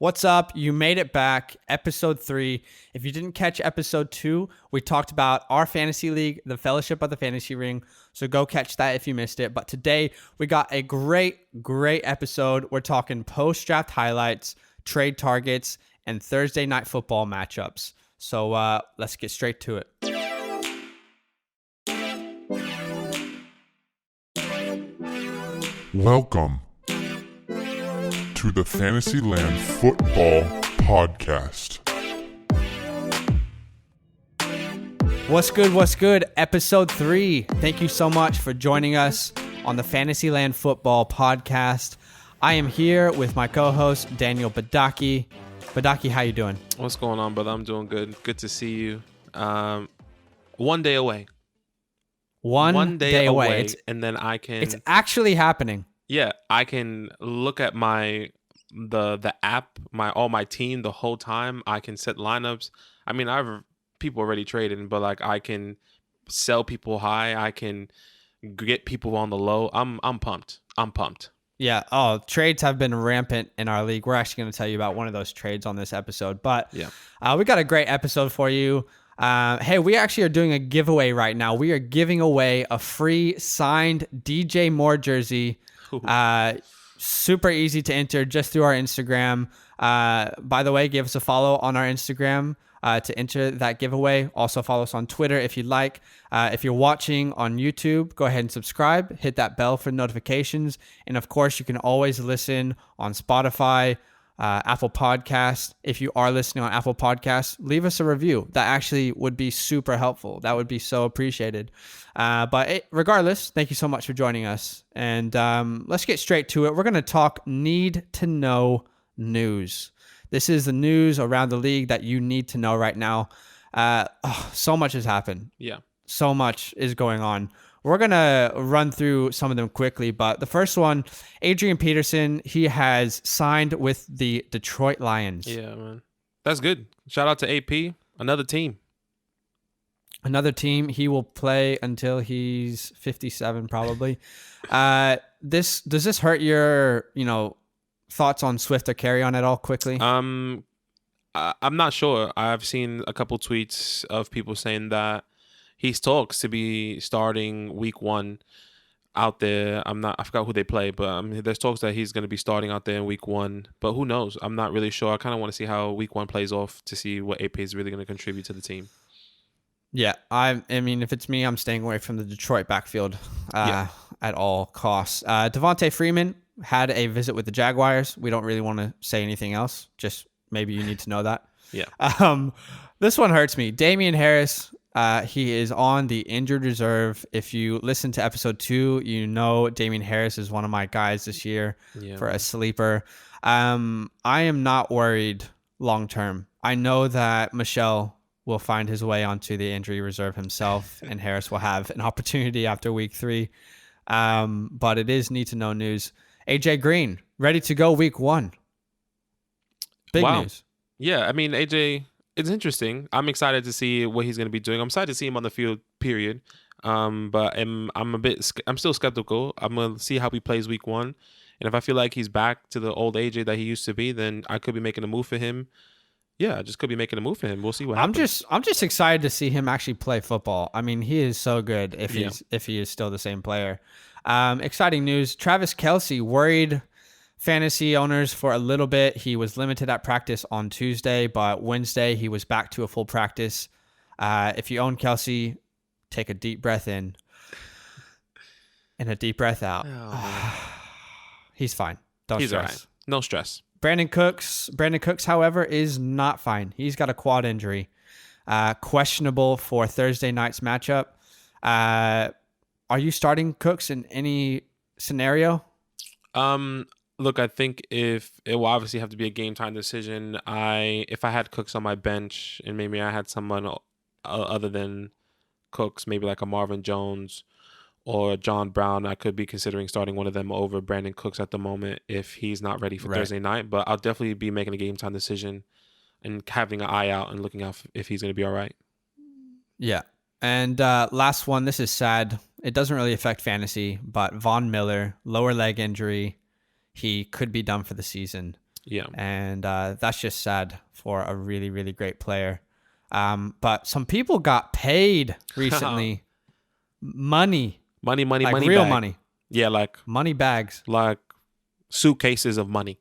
What's up? You made it back. Episode 3. If you didn't catch episode 2, we talked about our fantasy league, the Fellowship of the Fantasy Ring. So go catch that if you missed it. But today we got a great episode. We're talking post-draft highlights, trade targets, and Thursday night football matchups. So let's get straight to it. Welcome to the FantasyLand Football Podcast. What's good? Episode 3. Thank you so much for joining us on the FantasyLand Football Podcast. I am here with my co-host, Daniel Badaki. Badaki, how you doing? What's going on, brother? I'm doing good. Good to see you. 1 day away. One day away. And then I can... It's actually happening. Yeah, I can look at the app, all my team the whole time. I can set lineups. I mean, I've people already trading, but like I can sell people high. I can get people on the low. I'm pumped. Yeah. Oh, trades have been rampant in our league. We're actually going to tell you about one of those trades on this episode. But yeah, we got a great episode for you. Hey, we actually are doing a giveaway right now. We are giving away a free signed DJ Moore jersey. Super easy to enter just through our Instagram. By the way, give us a follow on our Instagram to enter that giveaway. Also follow us on Twitter if you'd like. If you're watching on YouTube, go ahead and subscribe. Hit that bell for notifications. And of course, you can always listen on Spotify, Apple Podcasts. If you are listening on Apple Podcasts, leave us a review. That actually would be super helpful. That would be so appreciated. Regardless, thank you so much for joining us. And let's get straight to it. We're going to talk need to know news. This is the news around the league that you need to know right now. So much has happened. Yeah. So much is going on. We're going to run through some of them quickly, but the first one, Adrian Peterson, he has signed with the Detroit Lions. Yeah, man. That's good. Shout out to AP, another team. He will play until he's 57 probably. Does this hurt your, thoughts on Swift or Carry-On at all quickly? I'm not sure. I've seen a couple tweets of people saying that he talks to be starting week 1 out there. I forgot who they play, but there's talks that he's going to be starting out there in week 1. But who knows? I'm not really sure. I kind of want to see how week 1 plays off to see what AP is really going to contribute to the team. Yeah, I mean, if it's me, I'm staying away from the Detroit backfield at all costs. Devontae Freeman had a visit with the Jaguars. We don't really want to say anything else. Just maybe you need to know that. Yeah. This one hurts me. Damian Harris. He is on the injured reserve. If you listen to episode 2, you know Damian Harris is one of my guys this year for a sleeper. I am not worried long term. I know that Michelle will find his way onto the injury reserve himself, and Harris will have an opportunity after week 3. But it is need to know news. AJ Green ready to go week 1. Big news. Yeah, I mean AJ. It's interesting. I'm excited to see what he's going to be doing. I'm excited to see him on the field, period. But I'm still skeptical. I'm going to see how he plays week 1. And if I feel like he's back to the old AJ that he used to be, then I could be making a move for him. Yeah, I just could be making a move for him. We'll see what happens. I'm just excited to see him actually play football. I mean, he is so good if he is still the same player. Exciting news. Travis Kelce worried fantasy owners for a little bit. He was limited at practice on Tuesday, but Wednesday he was back to a full practice. If you own Kelce, take a deep breath in and a deep breath out. He's fine. He's stress. All right. No stress. Brandon Cooks, however, is not fine. He's got a quad injury. Questionable for Thursday night's matchup. Are you starting Cooks in any scenario? Look, I think it will obviously have to be a game time decision. If I had Cooks on my bench and maybe I had someone other than Cooks, maybe like a Marvin Jones or John Brown, I could be considering starting one of them over Brandon Cooks at the moment if he's not ready for Thursday night. But I'll definitely be making a game time decision and having an eye out and looking out if he's going to be all right. Yeah. And last one, this is sad. It doesn't really affect fantasy, but Von Miller, lower leg injury. He could be done for the season. Yeah. And that's just sad for a really, really great player. But some people got paid recently. Money. Money, Like money real bag. money. Yeah, like Money bags. like suitcases of money.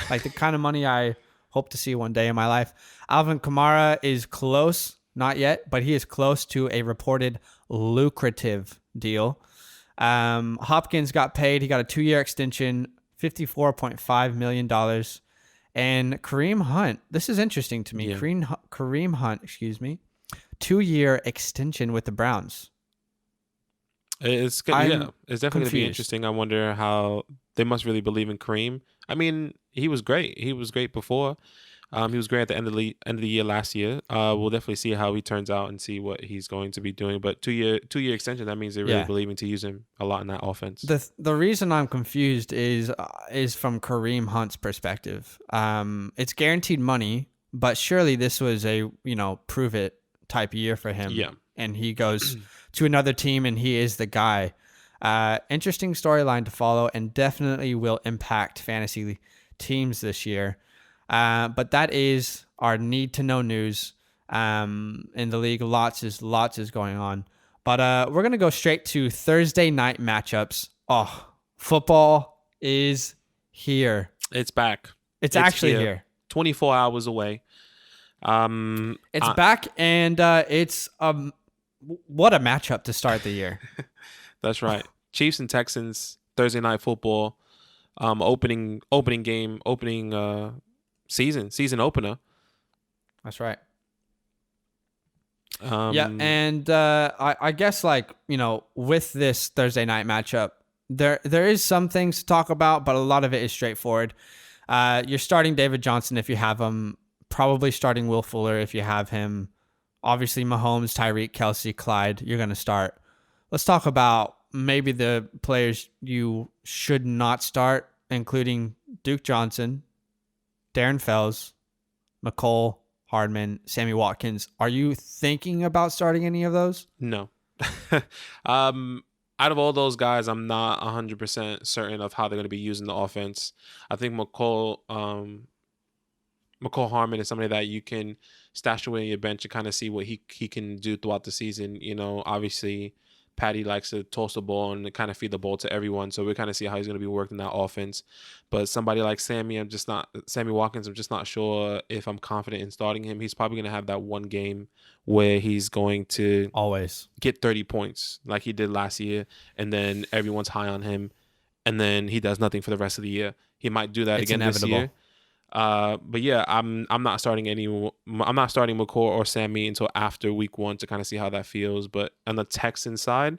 Like the kind of money I hope to see one day in my life. Alvin Kamara is close, not yet, but he is close to a reported lucrative deal. Hopkins got paid. He got a 2-year extension, $54.5 million. And Kareem Hunt, this is interesting to me. Yeah. Kareem Hunt, 2-year extension with the Browns. It's definitely going to be confused. interesting. I wonder how they must really believe in Kareem. I mean, he was great. He was great before. He was great at the end of the year last year. We'll definitely see how he turns out and see what he's going to be doing. But 2-year extension, that means they're really believing to use him a lot in that offense. The reason I'm confused is from Kareem Hunt's perspective. It's guaranteed money, but surely this was a prove it type year for him. Yeah. And he goes to another team and he is the guy. Interesting storyline to follow and definitely will impact fantasy teams this year. But that is our need to know news in the league. Lots is going on. But we're going to go straight to Thursday night matchups. Oh, football is here. It's back. It's actually here. 24 hours away. It's back, and it's what a matchup to start the year. That's right. Chiefs and Texans, Thursday night football, opening game, season opener. That's right. And I guess with this Thursday night matchup, there is some things to talk about, but a lot of it is straightforward. You're starting David Johnson if you have him. Probably starting Will Fuller if you have him. Obviously, Mahomes, Tyreek, Kelsey, Clyde, you're going to start. Let's talk about maybe the players you should not start, including Duke Johnson, Darren Fells, McCole, Hardman, Sammy Watkins. Are you thinking about starting any of those? No. Out of all those guys, I'm not 100% certain of how they're going to be using the offense. I think McCole Hardman is somebody that you can stash away in your bench and kind of see what he can do throughout the season. Obviously, Patty likes to toss the ball and kind of feed the ball to everyone, so we kind of see how he's going to be working that offense. But somebody like Sammy Watkins, I'm just not sure if I'm confident in starting him. He's probably going to have that one game where he's going to always get 30 points like he did last year, and then everyone's high on him, and then he does nothing for the rest of the year. He might do that again this year. But yeah, I'm not starting McCall or Sammy until after week 1 to kind of see how that feels. But on the Texans side,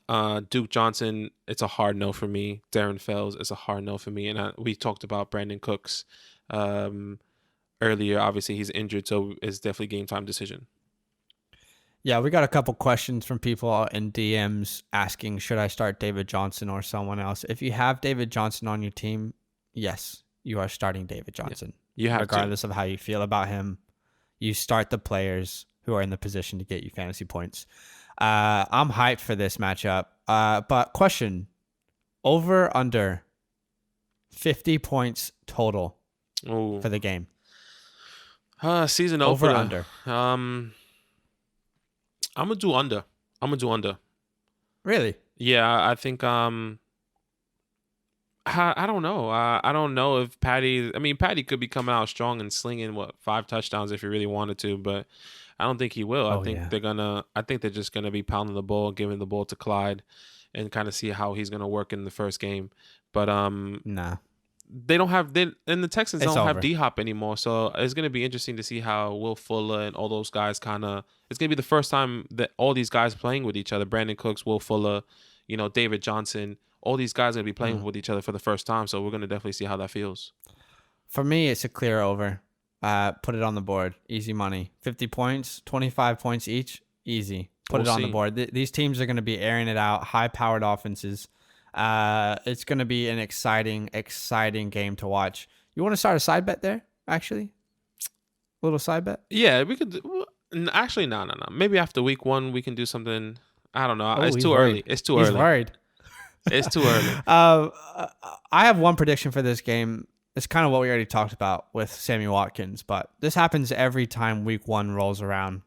Duke Johnson, it's a hard no for me. Darren Fells is a hard no for me. And we talked about Brandon Cooks earlier. Obviously, he's injured, so it's definitely game time decision. Yeah, we got a couple questions from people in DMs asking, should I start David Johnson or someone else? If you have David Johnson on your team, yes. You are starting David Johnson. Yeah, you have regardless of how you feel about him. You start the players who are in the position to get you fantasy points. I'm hyped for this matchup. But question, over under 50 points total for the game. Season over opener. Under. I'm gonna do under. Really? Yeah, I think I don't know. I don't know if Patty could be coming out strong and slinging 5 touchdowns if he really wanted to, but I don't think he will. I think they're just gonna be pounding the ball, giving the ball to Clyde, and kind of see how he's gonna work in the first game. But nah, and the Texans it's don't over. have D-Hop anymore, so it's gonna be interesting to see how Will Fuller and all those guys it's gonna be the first time that all these guys playing with each other. Brandon Cooks, Will Fuller, David Johnson. All these guys are going to be playing with each other for the first time, so we're going to definitely see how that feels. For me, it's a clear over. Put it on the board. Easy money. 50 points, 25 points each. Easy. Put it on the board. These teams are going to be airing it out. High-powered offenses. It's going to be an exciting game to watch. You want to start a side bet there, actually? A little side bet? Yeah, we could. Actually, no. Maybe after week 1, we can do something. I don't know. It's too worried. early. It's too He's early. Worried. It's too early. I have one prediction for this game. It's kind of what we already talked about with Sammy Watkins, but this happens every time week 1 rolls around.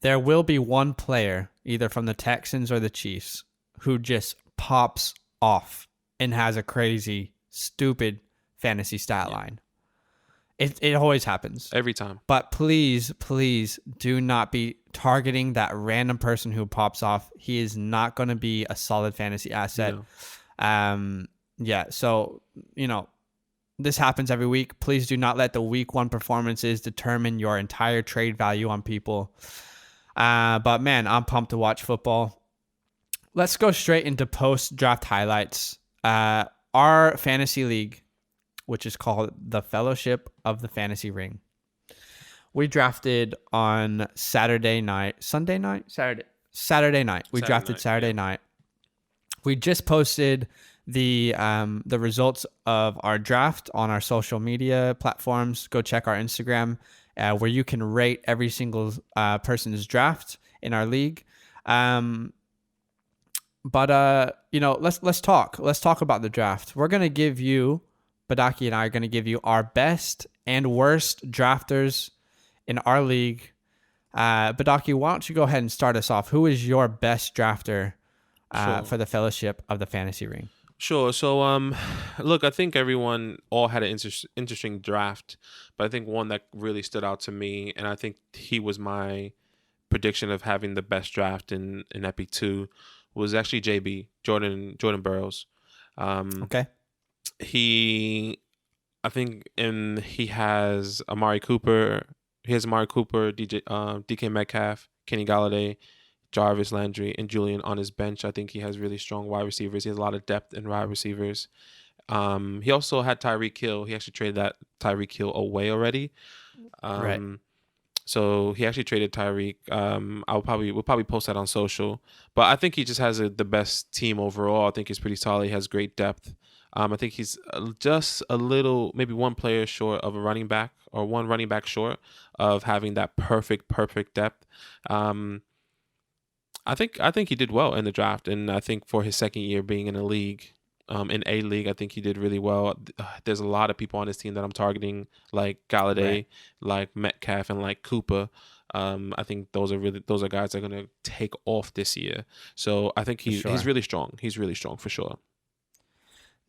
There will be one player, either from the Texans or the Chiefs, who just pops off and has a crazy, stupid fantasy stat line. It always happens. Every time. But please do not be targeting that random person who pops off. He is not going to be a solid fantasy asset. No. So, this happens every week. Please do not let the week 1 performances determine your entire trade value on people. But man, I'm pumped to watch football. Let's go straight into post-draft highlights. Our fantasy league, which is called the Fellowship of the Fantasy Ring. We drafted on Saturday night. We drafted Saturday night. We just posted the results of our draft on our social media platforms. Go check our Instagram, where you can rate every single person's draft in our league. Let's talk. Let's talk about the draft. We're gonna give you, Badaki and I are gonna give you our best and worst drafters in our league. Badaki, why don't you go ahead and start us off? Who is your best drafter for the Fellowship of the Fantasy Ring? Sure. So, look, I think everyone all had an interesting draft, but I think one that really stood out to me, and I think he was my prediction of having the best draft in EP2, was actually Jordan Burroughs. Okay. He has Amari Cooper. He has Amari Cooper, DK Metcalf, Kenny Galladay, Jarvis Landry, and Julian on his bench. I think he has really strong wide receivers. He has a lot of depth in wide receivers. He also had Tyreek Hill. He actually traded that Tyreek Hill away already. Right. So he actually traded Tyreek. We'll probably post that on social. But I think he just has the best team overall. I think he's pretty solid. He has great depth. I think he's just a little, maybe one player short of a running back, or one running back short of having that perfect depth. I think he did well in the draft, and I think for his second year being in a league, I think he did really well. There's a lot of people on his team that I'm targeting, like Galladay, right, like Metcalf, and like Cooper. I think those are guys that are gonna take off this year. So I think he's really strong. He's really strong for sure.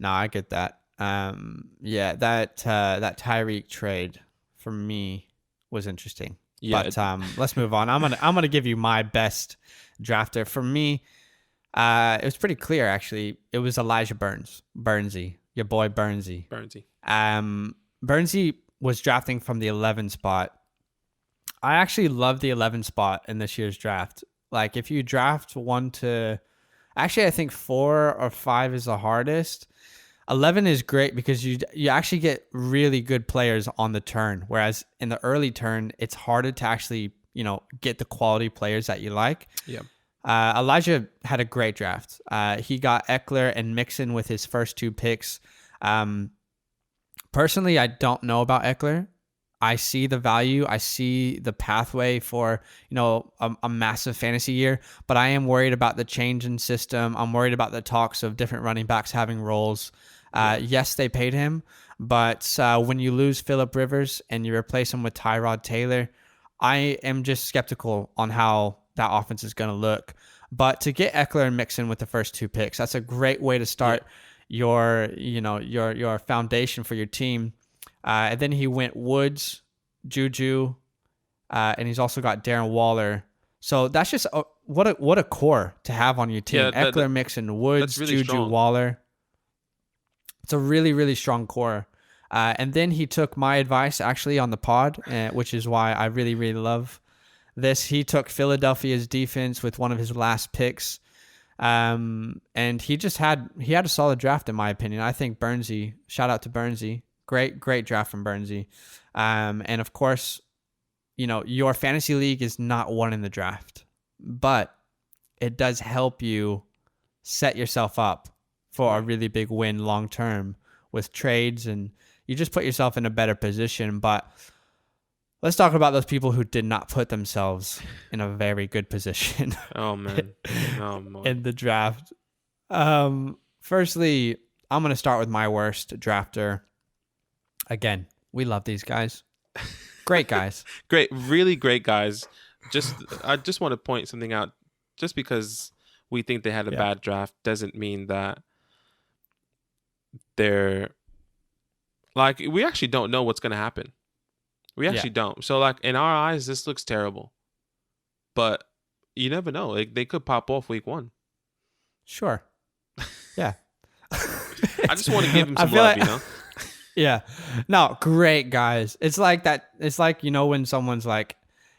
No, I get that. That Tyreek trade for me was interesting. Yeah, but let's move on. I'm gonna give you my best drafter. For me, it was pretty clear actually. It was Elijah Burnsy, your boy Burnsy. Burnsy was drafting from the 11 spot. I actually love the 11 spot in this year's draft. Like if you draft 1 to, actually I think 4 or 5 is the hardest. 11 is great because you actually get really good players on the turn, whereas in the early turn, it's harder to actually, get the quality players that you like. Yeah. Elijah had a great draft. He got Eckler and Mixon with his first 2 picks. Personally, I don't know about Eckler. I see the value. I see the pathway for, a massive fantasy year, but I am worried about the change in system. I'm worried about the talks of different running backs having roles. Yes, they paid him, but when you lose Phillip Rivers and you replace him with Tyrod Taylor, I am just skeptical on how that offense is going to look. But to get Eckler and Mixon with the first 2 picks, that's a great way to start your foundation for your team. And then he went Woods, Juju, and he's also got Darren Waller. So that's just what a core to have on your team. Yeah, Eckler, Mixon, Woods, really Juju, strong. Waller. It's a really, really strong core. And then he took my advice actually on the pod, which is why I really, really love this. He took Philadelphia's defense with one of his last picks. And he had a solid draft in my opinion. I think Burnsy, shout out to Burnsy. Great draft from Burnsy. And of course, your fantasy league is not won in the draft, but it does help you set yourself up for a really big win long term with trades, and you just put yourself in a better position. But let's talk about those people who did not put themselves in a very good position. Oh man. In the draft. Firstly, I'm going to start with my worst drafter. Again, we love these guys. Great guys. Great, really great guys. I just want to point something out. Just because we think they had a bad draft doesn't mean that they're like, we actually don't know what's going to happen. We actually don't. So like in our eyes, this looks terrible, but you never know. Like, they could pop off week 1. Sure. Yeah. I just want to give him some love, you know? Yeah. No, great guys. It's like that. It's like, when someone's like,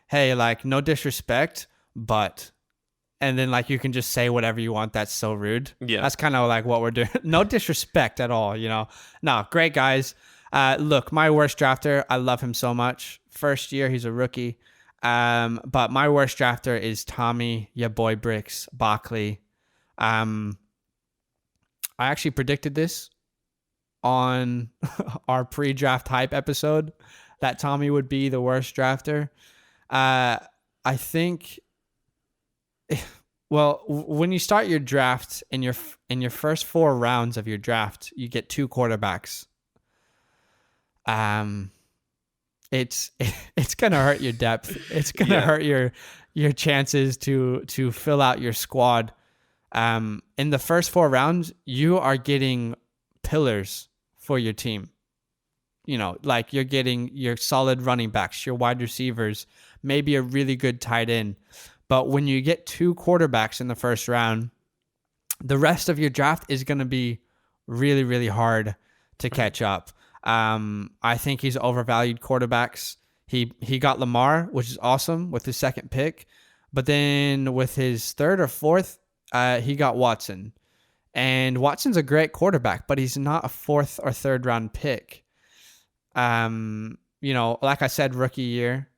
hey, like, no disrespect, but, and then like you can just say whatever you want. That's so rude. Yeah. That's kind of like what we're doing. No disrespect at all, No, great guys. Look, my worst drafter, I love him so much. First year, he's a rookie. But my worst drafter is Tommy, your boy Bricks, Barkley. I actually predicted this on our pre-draft hype episode that Tommy would be the worst drafter. I think, well, when you start your draft in your first 4 rounds of your draft, you get 2 quarterbacks. It's gonna hurt your depth. It's gonna hurt your chances to fill out your squad. In the first 4 rounds, you are getting pillars for your team. Like you're getting your solid running backs, your wide receivers, maybe a really good tight end. But when you get 2 quarterbacks in the first round, the rest of your draft is going to be really, really hard to catch up. I think he's overvalued quarterbacks. He got Lamar, which is awesome, with his second pick. But then with his third or fourth, he got Watson. And Watson's a great quarterback, but he's not a 4th or 3rd round pick. Like I said, rookie year,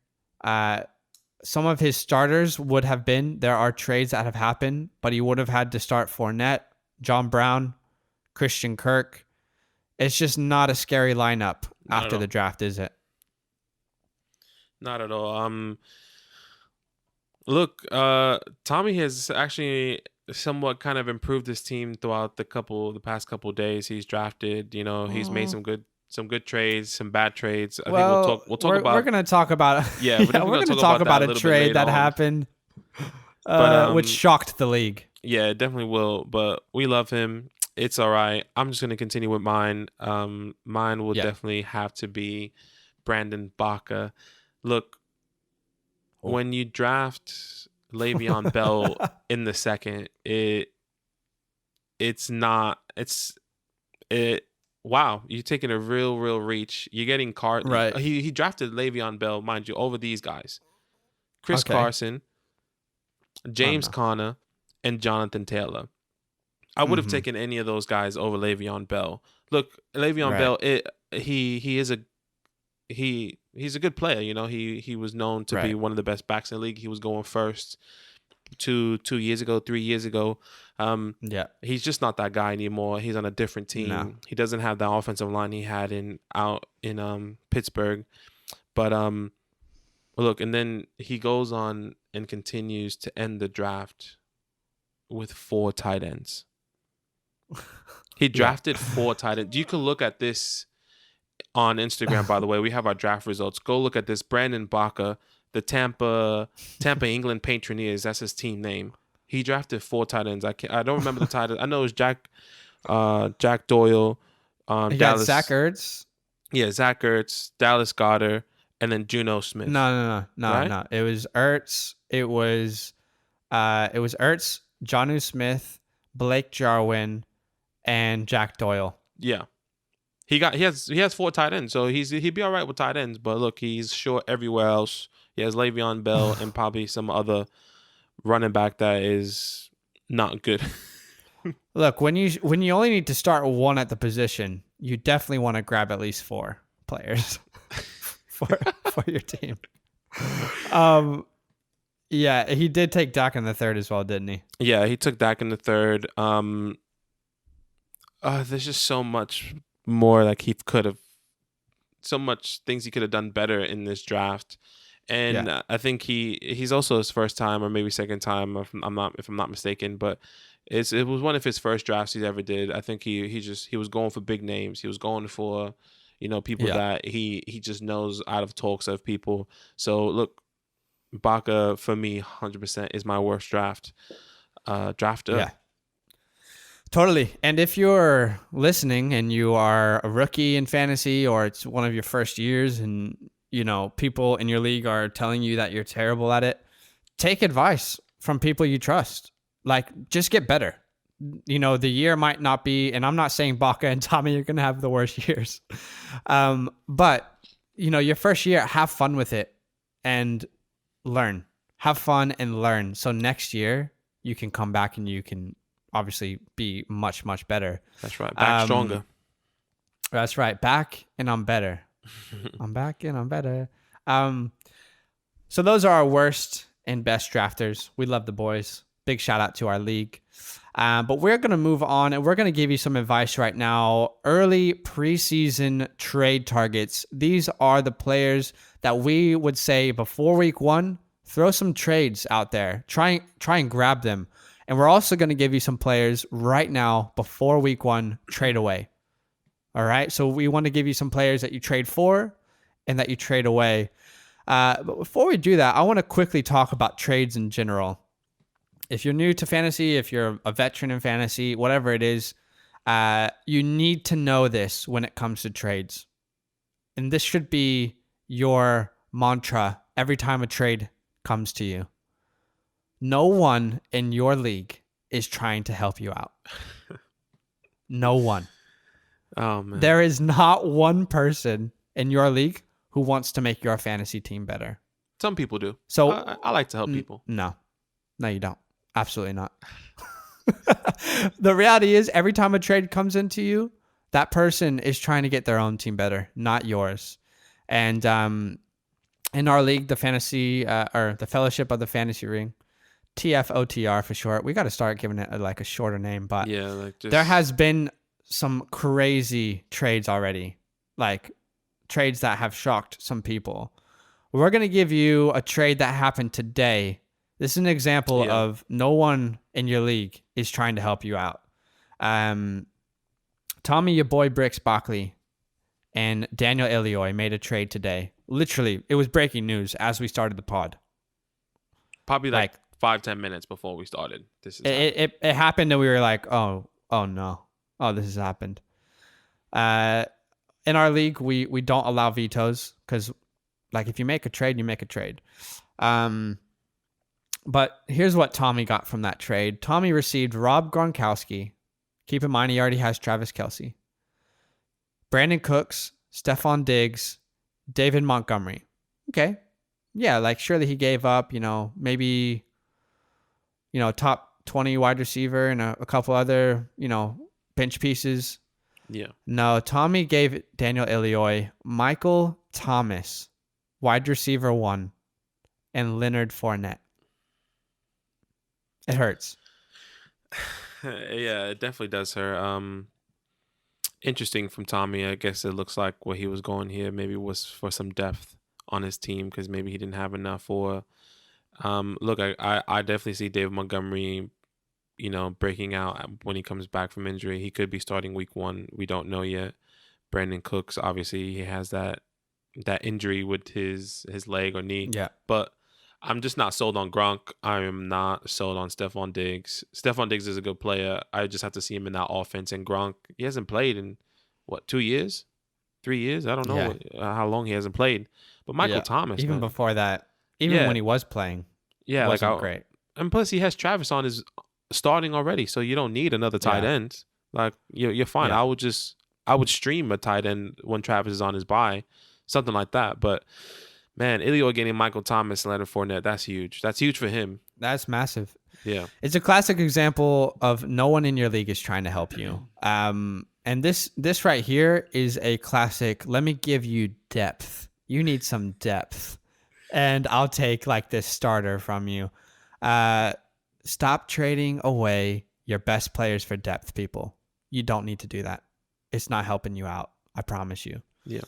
some of his starters would have been, there are trades that have happened, but he would have had to start Fournette, John Brown, Christian Kirk. It's just not a scary lineup after the draft, is it? Not at all. Look, Tommy has actually somewhat kind of improved his team throughout the past couple of days. He's drafted, he's made some good trades, some bad trades. I think we'll talk about. We're gonna talk about. Yeah, we're gonna talk about a trade that happened, which shocked the league. Yeah, it definitely will. But we love him. It's all right. I'm just gonna continue with mine. Mine will definitely have to be Brandon Baca. Look, when you draft Le'Veon Bell in the second, wow, you're taking a real reach. You're getting right. He drafted Le'Veon Bell, mind you, over these guys: Chris Carson, James Conner, and Jonathan Taylor. I would have taken any of those guys over Le'Veon Bell. Look, Le'Veon Bell, he's a good player. He was known to be one of the best backs in the league. He was going first 2 years ago, 3 years ago. He's just not that guy anymore. He's on a different team. No. He doesn't have the offensive line he had out in Pittsburgh. But look, and then he goes on and continues to end the draft with 4 tight ends. He drafted 4 tight ends. You can look at this on Instagram, by the way. We have our draft results. Go look at this. Brandon Baca, the Tampa England Patriots. That's his team name. He drafted 4 tight ends. I don't remember the tight ends. I know it was Jack Doyle, Dallas. Zach Ertz. Yeah, Zach Ertz, Dallas Goedert, and then Juno Smith. No. It was Ertz. It was Ertz, Jonnu Smith, Blake Jarwin, and Jack Doyle. Yeah. He has 4 tight ends, so he'd be all right with tight ends. But look, he's short everywhere else. He has Le'Veon Bell and probably some other running back that is not good. Look, when you only need to start 1 at the position, you definitely want to grab at least 4 players for your team. Yeah, he did take Dak in the 3rd as well, didn't he? Yeah, he took Dak in the 3rd. There's just so much more like he could have, so much things he could have done better in this draft. And I think he's also his first time or maybe second time, if I'm not mistaken, but it was one of his first drafts he ever did. I think he was going for big names. He was going for, people that he just knows out of talks of people. So look, Baca for me 100% is my worst drafter. Yeah. Totally. And if you're listening and you are a rookie in fantasy, or it's one of your first years and, people in your league are telling you that you're terrible at it, take advice from people you trust. Like, just get better. The year might not be, and I'm not saying Baca and Tommy are going to have the worst years. But, your first year, have fun with it and learn. Have fun and learn. So next year, you can come back and you can obviously be much, much better. That's right. Back stronger. That's right. Back and I'm better. I'm back and I'm better. So those are our worst and best drafters. We love the boys. Big shout out to our league. But we're going to move on and we're going to give you some advice right now. Early preseason trade targets. These are the players that we would say before week 1, throw some trades out there. Try and grab them. And we're also going to give you some players right now before week 1, trade away. All right. So we want to give you some players that you trade for and that you trade away. But before we do that, I want to quickly talk about trades in general. If you're new to fantasy, if you're a veteran in fantasy, whatever it is, you need to know this when it comes to trades. And this should be your mantra every time a trade comes to you. No one in your league is trying to help you out. No one. Oh, man. There is not one person in your league who wants to make your fantasy team better. Some people do. So I like to help people. No, you don't. Absolutely not. The reality is every time a trade comes into you, that person is trying to get their own team better, not yours. And in our league, the fantasy or the Fellowship of the Fantasy Ring, TFOTR for short. We got to start giving it a shorter name, but there has been some crazy trades already, like trades that have shocked some people. We're going to give you a trade that happened today. This is an example of no one in your league is trying to help you out. Tommy, your boy Bricks Bockley, and Daniel Ilioy made a trade today. Literally, it was breaking news as we started the pod. Probably like 5-10 minutes before we started. It happened and we were like, oh no. Oh, this has happened. In our league, we don't allow vetoes because, if you make a trade, you make a trade. But here's what Tommy got from that trade. Tommy received Rob Gronkowski. Keep in mind, he already has Travis Kelce. Brandon Cooks, Stephon Diggs, David Montgomery. Okay. Yeah, surely he gave up, maybe, top 20 wide receiver and a couple other, bench pieces. Yeah. No, Tommy gave Daniel Ilioy, Michael Thomas, wide receiver 1, and Leonard Fournette. It hurts. Yeah, it definitely does hurt. Interesting from Tommy. I guess it looks like what he was going here maybe was for some depth on his team because maybe he didn't have enough for. Look, I definitely see David Montgomery, breaking out when he comes back from injury. He could be starting week 1. We don't know yet. Brandon Cooks, obviously, he has that injury with his leg or knee. Yeah. But I'm just not sold on Gronk. I am not sold on Stephon Diggs. Stephon Diggs is a good player. I just have to see him in that offense. And Gronk, he hasn't played in, 2 years? 3 years? I don't know how long he hasn't played. But Michael Thomas, even man. before that, when he was playing, wasn't great. And plus, he has Travis on his starting already, so you don't need another tight end. You're fine. Yeah. I would stream a tight end when Travis is on his bye, something like that. But man, Ilio getting Michael Thomas and Leonard Fournette, that's huge. That's huge for him. That's massive. Yeah. It's a classic example of no one in your league is trying to help you. And this right here is a classic, let me give you depth. You need some depth. And I'll take this starter from you. Stop trading away your best players for depth, people. You don't need to do that. It's not helping you out. I promise you. Yeah.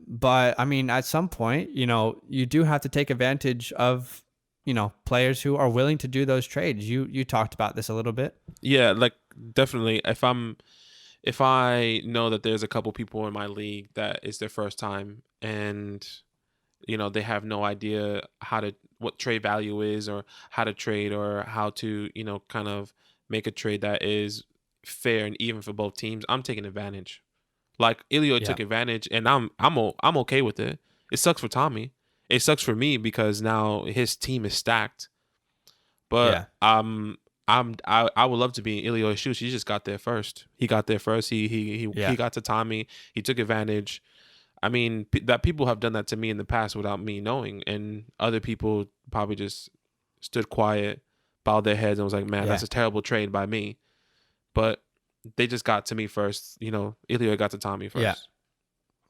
But I mean, at some point, you do have to take advantage of players who are willing to do those trades. You talked about this a little bit. Yeah, like definitely. If I know that there's a couple people in my league that is their first time and they have no idea what trade value is or how to trade or how to, kind of make a trade that is fair and even for both teams, I'm taking advantage. Like Ilio took advantage, and I'm okay with it. It sucks for Tommy. It sucks for me because now his team is stacked. But I would love to be in Ilio's shoes. He just got there first. He got there first. He got to Tommy. He took advantage. I mean, that people have done that to me in the past without me knowing, and other people probably just stood quiet, bowed their heads, and was like, "Man, that's a terrible trade by me." But they just got to me first. Ilio got to Tommy first. Yeah,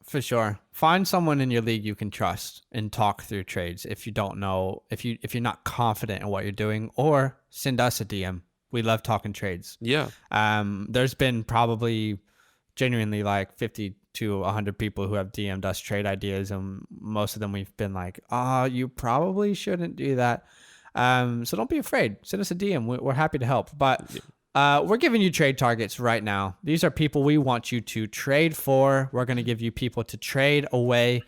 for sure. Find someone in your league you can trust and talk through trades. If you don't know, if you're not confident in what you're doing, or send us a DM. We love talking trades. Yeah. There's been probably genuinely like 50 to 100 people who have DM'd us trade ideas, and most of them we've been like, you probably shouldn't do that. So don't be afraid. Send us a DM. We're happy to help. But we're giving you trade targets right now. These are people we want you to trade for. We're going to give you people to trade away.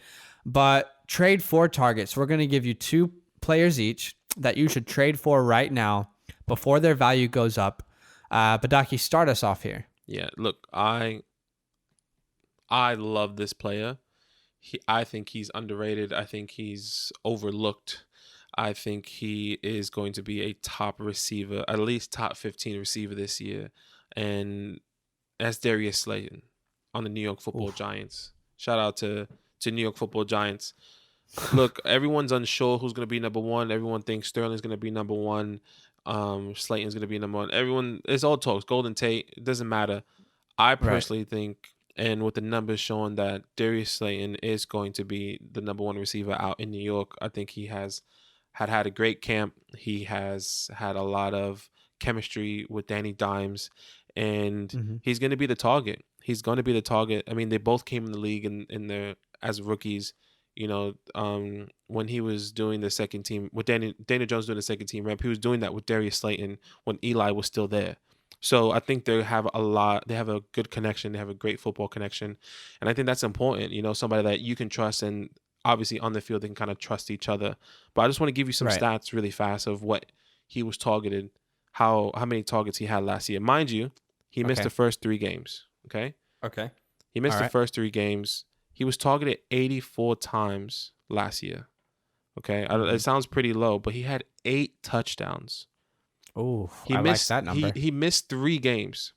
But trade for targets, we're going to give you 2 players each that you should trade for right now before their value goes up. Badaki, start us off here. Yeah, look, I love this player. I think he's underrated. I think he's overlooked. I think he is going to be a top receiver, at least top 15 receiver this year. And that's Darius Slayton on the New York Football Giants. Shout out to New York Football Giants. Look, everyone's unsure who's going to be number one. Everyone thinks Sterling's going to be number one. Slayton's going to be number one. Everyone, it's all talks. Golden Tate, it doesn't matter. I personally think, and with the numbers showing that Darius Slayton is going to be the number one receiver out in New York, I think he has had a great camp. He has had a lot of chemistry with Danny Dimes, and he's going to be the target. He's going to be the target. I mean, they both came in the league as rookies. When he was doing the second team, with Daniel Jones doing the second team rep, he was doing that with Darius Slayton when Eli was still there. So I think they have a good connection. They have a great football connection. And I think that's important, somebody that you can trust, and obviously on the field they can kind of trust each other. But I just want to give you some stats really fast of what he was targeted, how many targets he had last year. Mind you, he missed the first 3 games. Okay. He missed the first 3 games. He was targeted 84 times last year. Okay. It sounds pretty low, but he had 8 touchdowns. Oh, I like that number. He missed 3 games.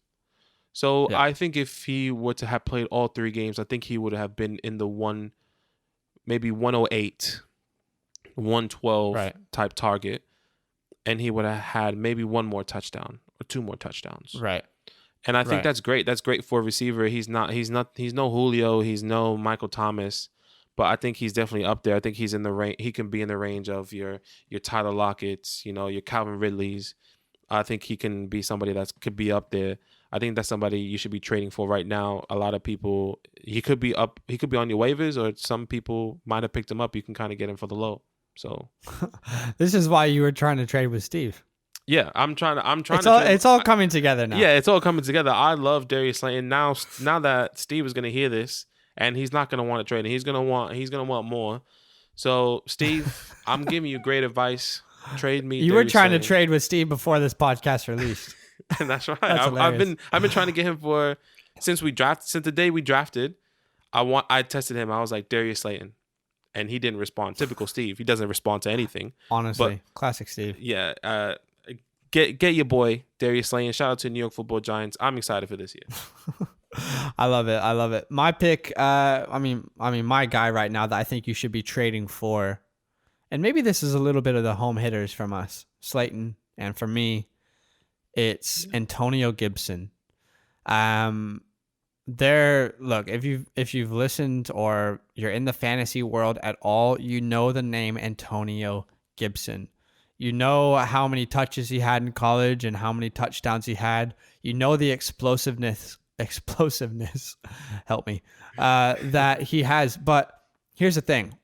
So I think if he were to have played all 3 games, I think he would have been in the maybe 108, 112 type target. And he would have had maybe 1 more touchdown or 2 more touchdowns. Right. And I think that's great. That's great for a receiver. He's no Julio. He's no Michael Thomas. But I think he's definitely up there. I think he's in the range. He can be in the range of your Tyler Lockett's, your Calvin Ridley's. I think he can be somebody that could be up there. I think that's somebody you should be trading for right now. A lot of people, he could be up. He could be on your waivers, or some people might have picked him up. You can kind of get him for the low. So this is why you were trying to trade with Steve. Yeah, I'm trying. It's all coming together now. Yeah, it's all coming together. I love Darius Slayton. Now that Steve is going to hear this, and he's not going to want to trade, and he's going to want more. So, Steve, I'm giving you great advice. Trade me. You were trying to trade with Steve before this podcast released. And that's right. I've been trying to get him since the day we drafted. I tested him. I was like, Darius Slayton, and he didn't respond. Typical Steve. He doesn't respond to anything. Honestly, classic Steve. Yeah. Get your boy Darius Slayton. Shout out to New York Football Giants. I'm excited for this year. I love it. My pick. My guy right now that I think you should be trading for, and maybe this is a little bit of the home hitters from us, Slayton, and for me, it's Antonio Gibson. Look, if you've listened or you're in the fantasy world at all, you know the name Antonio Gibson. You know how many touches he had in college and how many touchdowns he had. You know the explosiveness, help me, that he has. But here's the thing.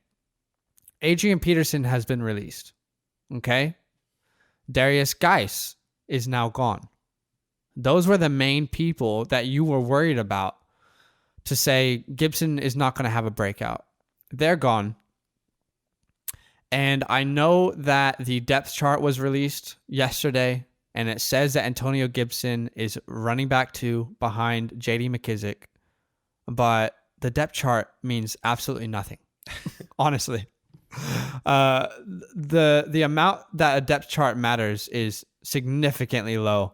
Adrian Peterson has been released. Okay. Darius Geis is now gone. Those were the main people that you were worried about to say Gibson is not going to have a breakout. They're gone. And I know that the depth chart was released yesterday, and it says that Antonio Gibson is running back 2 behind J.D. McKissick. But the depth chart means absolutely nothing, honestly. The amount that a depth chart matters is significantly low.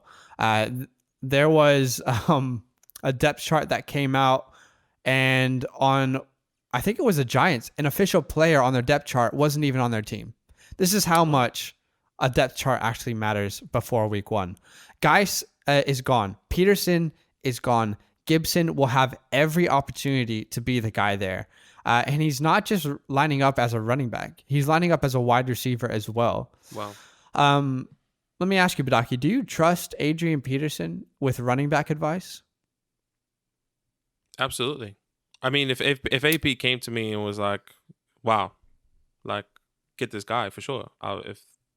There was a depth chart that came out, and on, I think it was the Giants, an official player on their depth chart wasn't even on their team. This is how much a depth chart actually matters before week 1. Geis is gone. Peterson is gone. Gibson will have every opportunity to be the guy there. And he's not just lining up as a running back. He's lining up as a wide receiver as well. Wow. Let me ask you, Badaki, do you trust Adrian Peterson with running back advice? Absolutely. I mean, if AP came to me and was like, wow, like, get this guy for sure.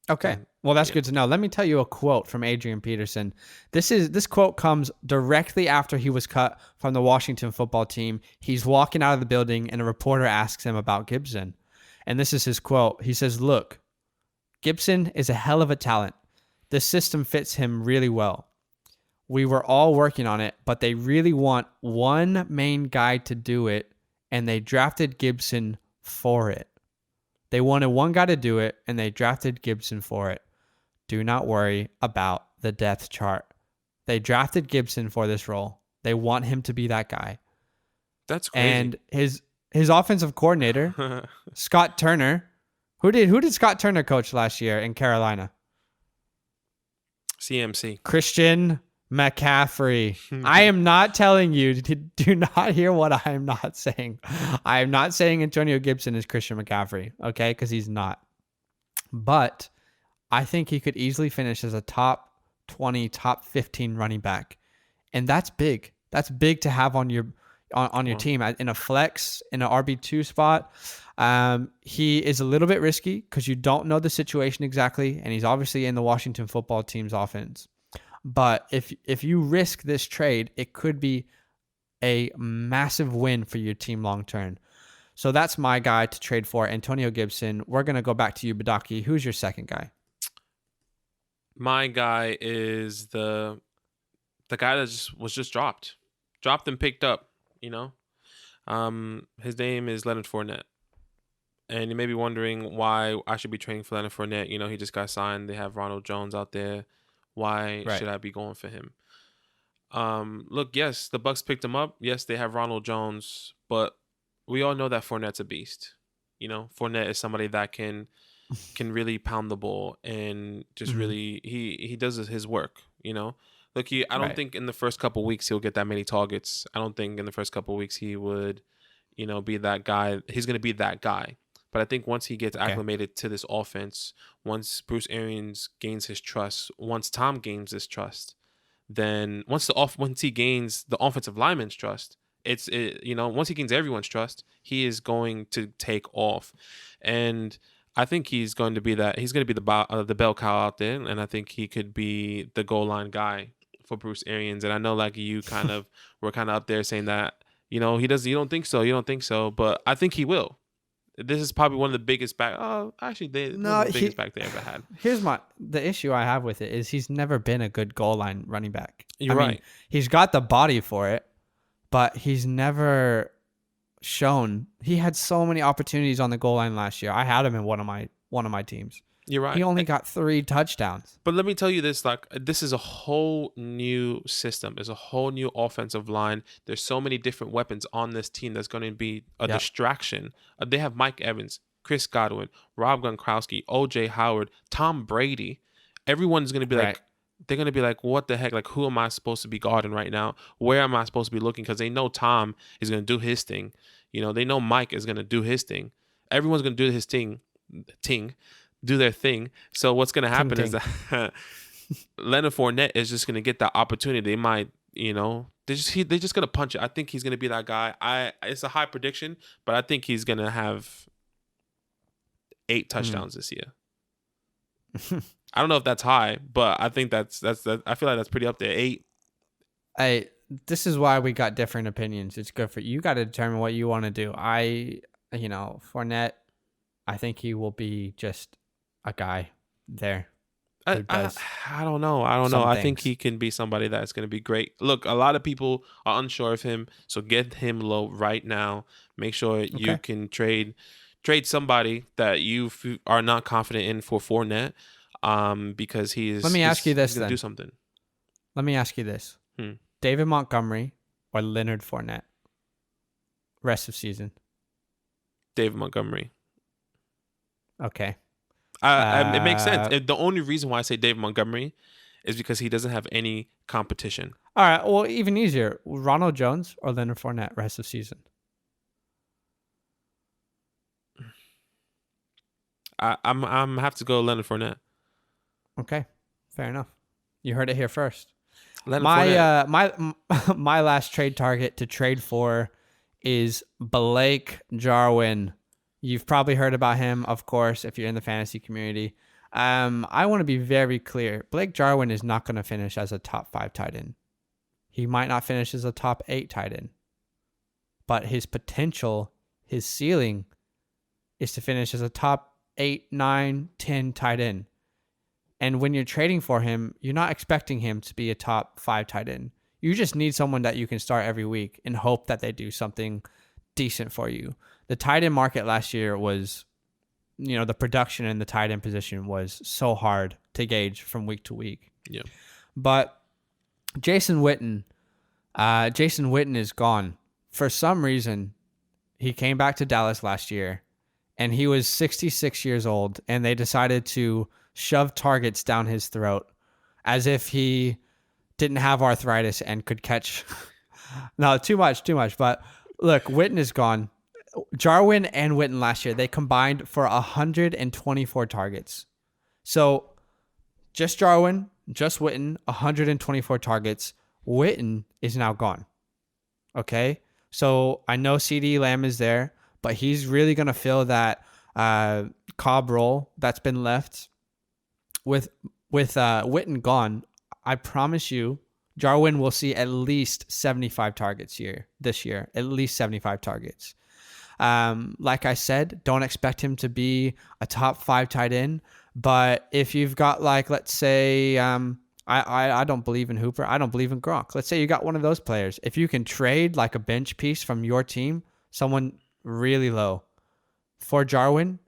Okay. Well, that's good to know. Let me tell you a quote from Adrian Peterson. This quote comes directly after he was cut from the Washington football team. He's walking out of the building and a reporter asks him about Gibson. And this is his quote. He says, "Look, Gibson is a hell of a talent. The system fits him really well. We were all working on it, but they really want one main guy to do it, and they drafted Gibson for it. They wanted one guy to do it, and they drafted Gibson for it. Do not worry about the depth chart. They drafted Gibson for this role. They want him to be that guy." That's crazy. And his offensive coordinator, Scott Turner, who did Scott Turner coach last year in Carolina? CMC. Christian McCaffrey. I am not telling you to do not hear what I am not saying. I am not saying Antonio Gibson is Christian McCaffrey, okay? Because he's not. But I think he could easily finish as a top 20, top 15 running back. And that's big. That's big to have on your team in a flex, in an RB2 spot. He is a little bit risky because you don't know the situation exactly, and he's obviously in the Washington football team's offense. But if you risk this trade, it could be a massive win for your team long term. So that's my guy to trade for, Antonio Gibson. We're going to go back to you, Badaki. Who's your second guy? My guy is the guy that was just dropped and picked up. You know, his name is Leonard Fournette. And you may be wondering why I should be trading for Leonard Fournette. You know, he just got signed. They have Ronald Jones out there. Why should I be going for him? Look, yes, the Bucs picked him up. Yes, they have Ronald Jones, but we all know that Fournette's a beast. You know, Fournette is somebody that can really pound the ball and just really he does his work. You know, look, I don't think in the first couple of weeks he'll get that many targets. I don't think in the first couple of weeks he would, you know, be that guy. He's going to be that guy. But I think once he gets acclimated to this offense, once Bruce Arians gains his trust, once Tom gains his trust, then once he gains the offensive lineman's trust, once he gains everyone's trust, he is going to take off. And I think he's going to be that. He's going to be the bell cow out there, and I think he could be the goal line guy for Bruce Arians. And I know, like, you kind of were kind of up there saying that, you know, you don't think so, but I think he will. This is probably one of the biggest back. Oh, actually, the biggest back they ever had. Here's the issue I have with it is he's never been a good goal line running back. You're right. He's got the body for it, but he's never shown. He had so many opportunities on the goal line last year. I had him in one of my teams. You're right. He only got 3 touchdowns. But let me tell you this, like, this is a whole new system. There's a whole new offensive line. There's so many different weapons on this team that's going to be a distraction. They have Mike Evans, Chris Godwin, Rob Gronkowski, O.J. Howard, Tom Brady. Everyone's going to be like, they're going to be like, what the heck? Like, who am I supposed to be guarding right now? Where am I supposed to be looking? Because they know Tom is going to do his thing. You know, they know Mike is going to do his thing. Everyone's going to do his do their thing. So what's going to happen is that Leonard Fournette is just going to get that opportunity. They might, you know, they're just going to punch it. I think he's going to be that guy. It's a high prediction, but I think he's going to have 8 touchdowns this year. I don't know if that's high, but I think that's I feel like that's pretty up there. 8. This is why we got different opinions. It's good for you. Got to determine what you want to do. Fournette, I think he will be just a guy there. I don't know. I think he can be somebody that's going to be great. Look, a lot of people are unsure of him, so get him low right now. Make sure you can trade somebody that you are not confident in for Fournette, because he's. Let me ask you this then. Do something. Let me ask you this: David Montgomery or Leonard Fournette? Rest of season. David Montgomery. Okay. It makes sense. The only reason why I say David Montgomery is because he doesn't have any competition. All right. Well, even easier: Ronald Jones or Leonard Fournette rest of season. I'm have to go Leonard Fournette. Okay, fair enough. You heard it here first. Leonard My last trade target to trade for is Blake Jarwin. You've probably heard about him, of course, if you're in the fantasy community. I want to be very clear. Blake Jarwin is not going to finish as a top 5 tight end. He might not finish as a top 8 tight end. But his potential, his ceiling, is to finish as a top 8, 9, 10 tight end. And when you're trading for him, you're not expecting him to be a top 5 tight end. You just need someone that you can start every week and hope that they do something decent for you. The tight end market last year was, the production in the tight end position was so hard to gauge from week to week. Yeah. But Jason Witten is gone. For some reason, he came back to Dallas last year, and he was 66 years old, and they decided to shove targets down his throat as if he didn't have arthritis and could catch. No, too much. But look, Witten is gone. Jarwin and Witten last year, they combined for 124 targets. So just Jarwin, just Witten, 124 targets. Witten is now gone. Okay? So I know CeeDee Lamb is there, but he's really going to fill that Cobb role that's been left. With Witten gone, I promise you, Jarwin will see at least 75 targets this year. At least 75 targets. Like I said, don't expect him to be a top 5 tight end. But if you've got, like, let's say, I don't believe in Hooper. I don't believe in Gronk. Let's say you got one of those players. If you can trade like a bench piece from your team, someone really low for Jarwin,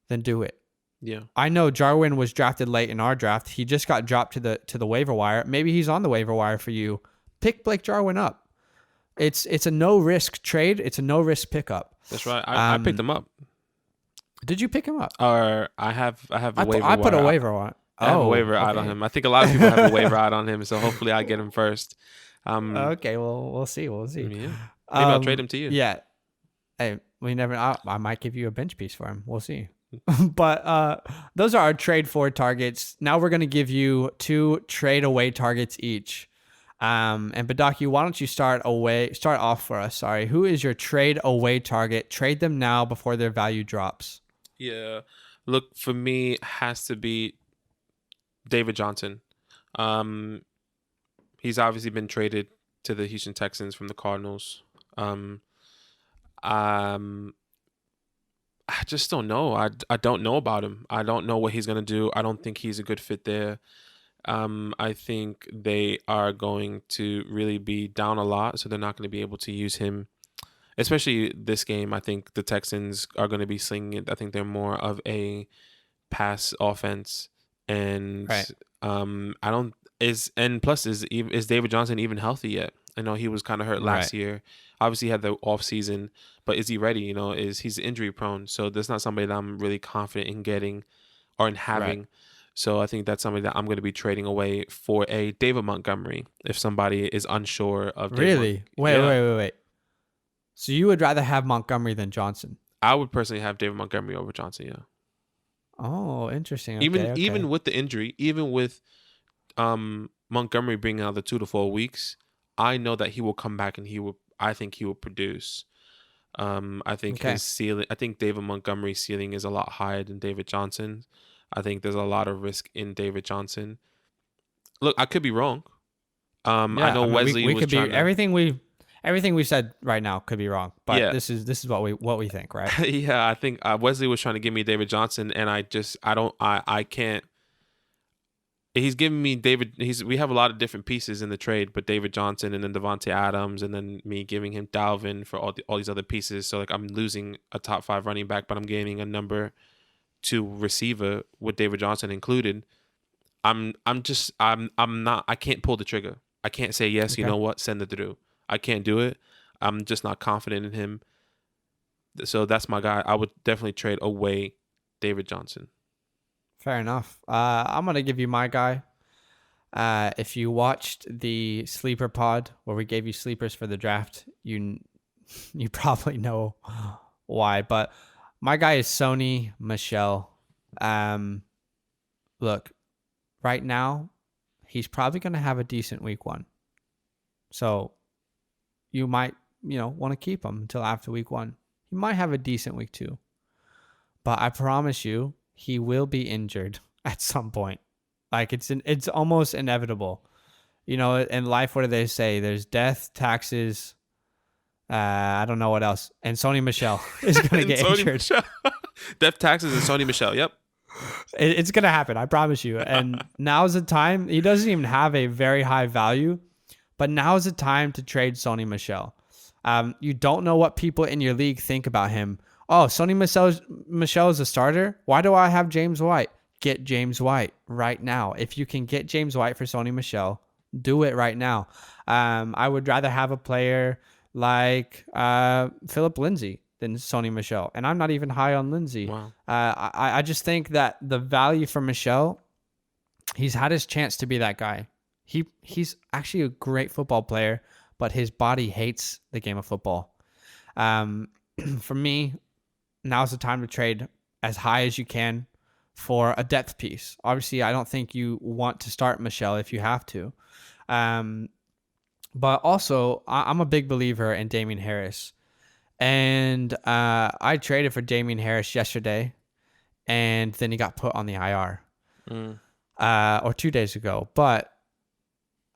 then do it. Yeah. I know Jarwin was drafted late in our draft. He just got dropped to the waiver wire. Maybe he's on the waiver wire for you. Pick Blake Jarwin up. It's a no risk trade. It's a no risk pickup. That's right. I picked him up. Did you pick him up? Or I have a waiver. I put a waiver on. I have a waiver out on him. I think a lot of people have a waiver out on him, so hopefully I get him first. Okay, well, we'll see. Yeah. Maybe I'll trade him to you. Yeah. Hey, we never. I might give you a bench piece for him. We'll see. But those are our trade for targets. Now we're going to give you 2 trade away targets each. And Badaki, why don't you start off for us? Sorry. Who is your trade away target? Trade them now before their value drops. Yeah. Look, for me, it has to be David Johnson. He's obviously been traded to the Houston Texans from the Cardinals. I just don't know. I don't know about him. I don't know what he's going to do. I don't think he's a good fit there. I think they are going to really be down a lot, so they're not going to be able to use him, especially this game. I think the Texans are going to be slinging it. I think they're more of a pass offense, and right. Is David Johnson even healthy yet? I know he was kind of hurt last year. Obviously, he had the off season, but is he ready? He's injury prone, so that's not somebody that I'm really confident in getting or in having. Right. So I think that's somebody that I'm going to be trading away for a David Montgomery if somebody is unsure of. Really? Wait. So you would rather have Montgomery than Johnson? I would personally have David Montgomery over Johnson. Yeah. Oh, interesting. Okay, even with the injury, even with Montgomery being out the 2 to 4 weeks, I know that he will come back and I think he will produce. I think his ceiling. I think David Montgomery's ceiling is a lot higher than David Johnson. I think there's a lot of risk in David Johnson. Look, I could be wrong. I know Wesley we was could be trying to, everything we said right now could be wrong, but yeah. this is what we think, right? Yeah, I think Wesley was trying to give me David Johnson, and I can't. He's giving me David. We have a lot of different pieces in the trade, but David Johnson and then Devontae Adams, and then me giving him Dalvin for all these other pieces. So like I'm losing a top 5 running back, but I'm gaining a number 2 receiver with David Johnson included. I'm not. I can't pull the trigger. I can't say yes. Okay. You know what? Send it through. I can't do it. I'm just not confident in him. So that's my guy. I would definitely trade away David Johnson. Fair enough. I'm gonna give you my guy. If you watched the sleeper pod where we gave you sleepers for the draft, you probably know why. But my guy is Sony Michel. Look, right now he's probably gonna have a decent week 1, so you might want to keep him until after week 1. He might have a decent week 2, but I promise you, he will be injured at some point. Like it's almost inevitable. In life, what do they say? There's death, taxes. I don't know what else. And Sony Michel is going to get injured. Death, taxes, and Sony Michel. Yep. It's going to happen. I promise you. And now's the time. He doesn't even have a very high value, but now's the time to trade Sony Michel. You don't know what people in your league think about him. Oh, Sony Michel is a starter? Why do I have James White? Get James White right now. If you can get James White for Sony Michel, do it right now. I would rather have a player like Philip Lindsay than Sony Michel. And I'm not even high on Lindsay. Wow. I just think that the value for Michel, he's had his chance to be that guy. He's actually a great football player, but his body hates the game of football. For me, now's the time to trade as high as you can for a depth piece. Obviously, I don't think you want to start Michel if you have to. But also, I'm a big believer in Damien Harris. And I traded for Damien Harris yesterday, and then he got put on the IR or 2 days ago. But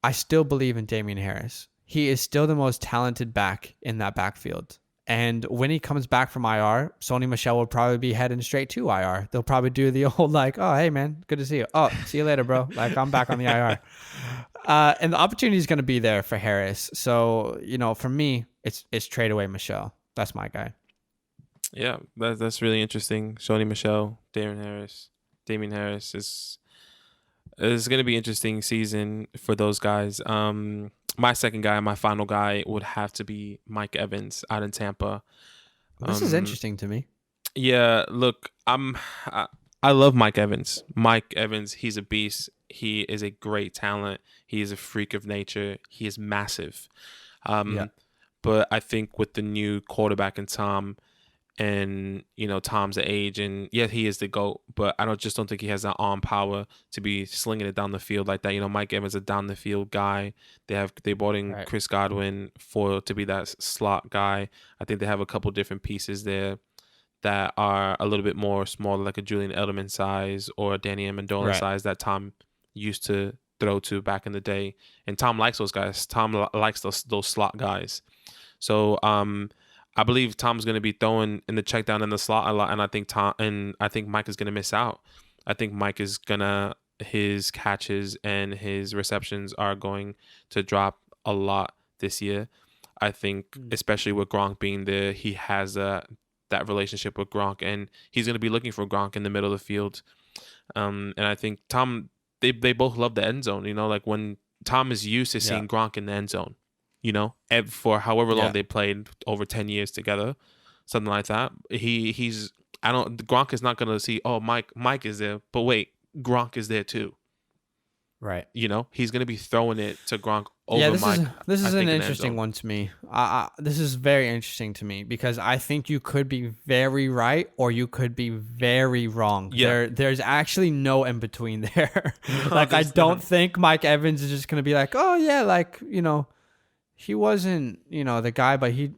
I still believe in Damien Harris. He is still the most talented back in that backfield. And when he comes back from IR, Sony Michel will probably be heading straight to IR. They'll probably do the old like, oh, hey, man, good to see you. Oh, see you later, bro. Like, I'm back on the IR. And the opportunity is going to be there for Harris. So, for me, it's trade away Michel. That's my guy. Yeah, that's really interesting. Sony Michel, Damien Harris is going to be an interesting season for those guys. My second guy, my final guy, would have to be Mike Evans out in Tampa. This is interesting to me. Yeah, look, I love Mike Evans. Mike Evans, he's a beast. He is a great talent. He is a freak of nature. He is massive. But I think with the new quarterback in Tom, and Tom's the age, and yeah, he is the GOAT, but I don't think he has that arm power to be slinging it down the field like that. Mike Evans is a down the field guy. They brought in Chris Godwin to be that slot guy. I think they have a couple different pieces there that are a little bit more smaller, like a Julian Edelman size or a Danny Amendola size that Tom used to throw to back in the day. And Tom likes those guys. Tom likes those slot guys. So I believe Tom's going to be throwing in the check down in the slot a lot, and I think Mike is going to miss out. I think Mike is his catches and his receptions are going to drop a lot this year. I think, especially with Gronk being there, he has that relationship with Gronk, and he's going to be looking for Gronk in the middle of the field. And I think Tom, they both love the end zone. Like when Tom is used to seeing Gronk in the end zone. For however long they played, over 10 years together, something like that. Gronk is not going to see, oh, Mike is there, but wait, Gronk is there too. Right. He's going to be throwing it to Gronk over Mike. This is an interesting one to me. This is very interesting to me because I think you could be very right or you could be very wrong. Yeah. There's actually no in between there. Like, I don't think Mike Evans is just going to be like, oh, yeah, like, he wasn't, the guy, but he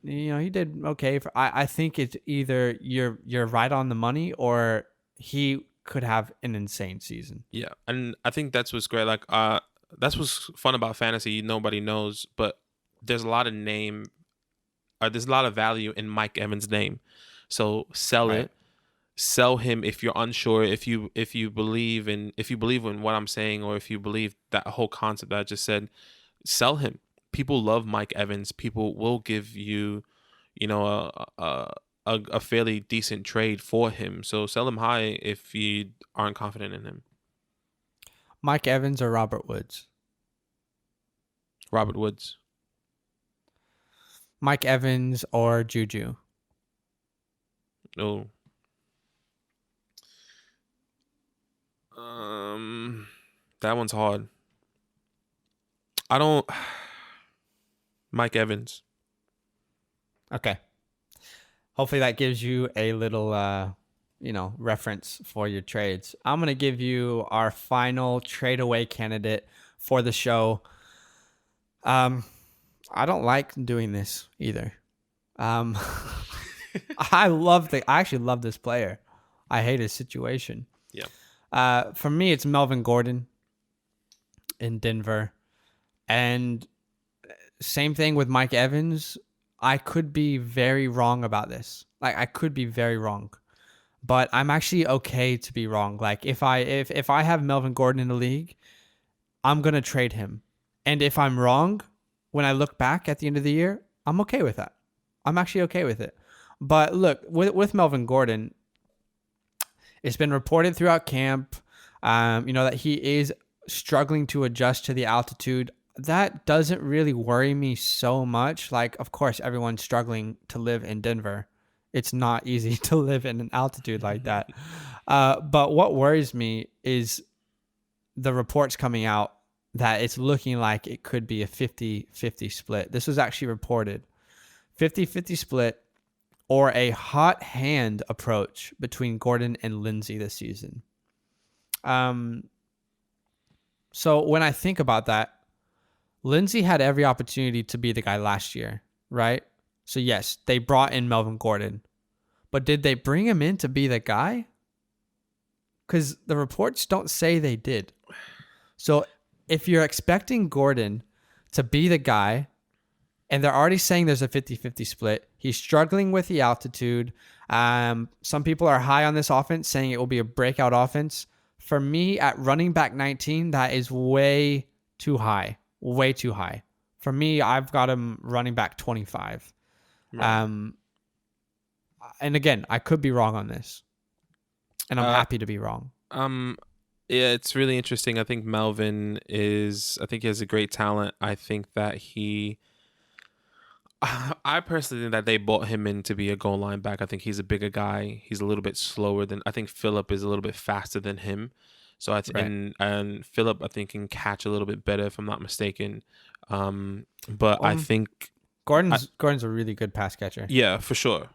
did okay. I think it's either you're right on the money or he could have an insane season. Yeah, and I think that's what's great. Like, that's what's fun about fantasy. Nobody knows, but there's a lot of there's a lot of value in Mike Evans' name. So sell it. Sell him if you're unsure, if you believe in what I'm saying, or if you believe that whole concept that I just said. Sell him. People love Mike Evans. People will give you, a fairly decent trade for him. So sell him high if you aren't confident in him. Mike Evans or Robert Woods? Robert Woods. Mike Evans or Juju? Oh. That one's hard. Mike Evans. Okay. Hopefully that gives you a little, reference for your trades. I'm going to give you our final trade away candidate for the show. I don't like doing this either. I actually love this player. I hate his situation. Yeah. For me, it's Melvin Gordon in Denver. And same thing with Mike Evans. I could be very wrong about this. Like, I could be very wrong. But I'm actually okay to be wrong. Like, if I have Melvin Gordon in the league, I'm going to trade him. And if I'm wrong, when I look back at the end of the year, I'm okay with that. I'm actually okay with it. But look, with Melvin Gordon, it's been reported throughout camp, that he is struggling to adjust to the altitude. That doesn't really worry me so much. Like, of course, everyone's struggling to live in Denver. It's not easy to live in an altitude like that. But what worries me is the reports coming out that it's looking like it could be a 50-50 split. This was actually reported. 50-50 split or a hot hand approach between Gordon and Lindsay this season. So when I think about that, Lindsay had every opportunity to be the guy last year, right? So yes, they brought in Melvin Gordon. But did they bring him in to be the guy? Because the reports don't say they did. So if you're expecting Gordon to be the guy, and they're already saying there's a 50-50 split, he's struggling with the altitude. Some people are high on this offense, saying it will be a breakout offense. For me, at running back 19, that is way too high. Way too high. For me, I've got him running back 25. Right. And again, I could be wrong on this. And I'm happy to be wrong. Yeah, it's really interesting. I think Melvin he has a great talent. I think that I personally think that they bought him in to be a goal line back. I think he's a bigger guy. He's a little bit slower I think Phillip is a little bit faster than him. So and Phillip, I think, can catch a little bit better, if I'm not mistaken. But I think Gordon's a really good pass catcher. Yeah, for sure.